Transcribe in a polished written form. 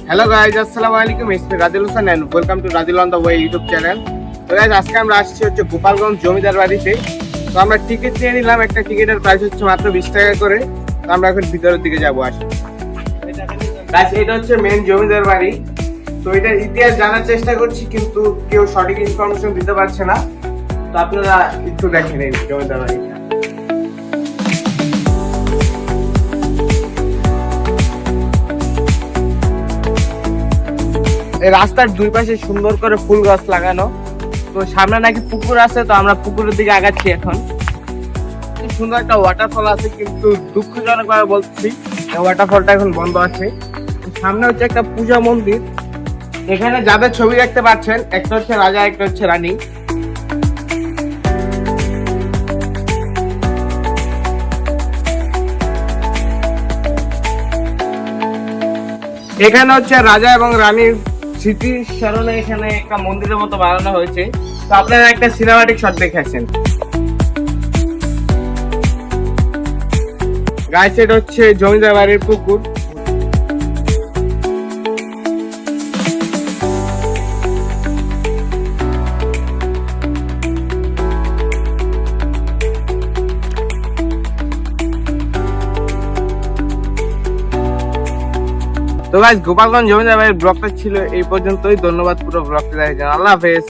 Hello guys, আসসালামু আলাইকুম। It's me Radil Hossain and welcome to Radil on the way YouTube channel. তো guys, আজকে আমরা আসছি হচ্ছে গোপালগঞ্জ জমিদার বাড়িতে। তো আমরা টিকিট নিয়ে নিলাম, একটা টিকিটের প্রাইস হচ্ছে মাত্র 20 টাকা করে। তো আমরা এখন ভিতরের দিকে যাবো। আসি গাইজ, এটা হচ্ছে মেন জমিদার বাড়ি। তো এটার ইতিহাস জানার চেষ্টা করছি, কিন্তু কেউ সঠিক ইনফরমেশন দিতে পারছে না। তো আপনারা একটু দেখেন এই জমিদার বাড়িটা। এই রাস্তার দুই পাশে সুন্দর করে ফুল গাছ লাগানো। তো সামনে নাকি পুকুর আছে, তো আমরা পুকুরের দিকে আগাচ্ছি। এখন খুব সুন্দর একটা ওয়াটারফল আছে, কিন্তু দুঃখজনক ভাবে বলছি ওয়াটারফলটা এখন বন্ধ আছে। সামনে হচ্ছে একটা পূজা মন্দির। এখানে যাদের ছবি দেখতে পাচ্ছেন, একটা হচ্ছে রাজা, একটা হচ্ছে রানী। এখানে হচ্ছে রাজা এবং রানীর স্মৃতির স্মরণে এখানে একটা মন্দিরের মতো বানানো হয়েছে। তো আপনারা একটা সিনেমাটিক শট দেখেছেন। গাইস, এটা হচ্ছে জমিদার বাড়ির পুকুর। তো গাইস, গোপালগঞ্জ জমিদার বাড়ির ব্লগটা ছিল এই পর্যন্তই। ধন্যবাদ পুরো ব্লগটা দেখার জন্য। আল্লাহ হাফেজ।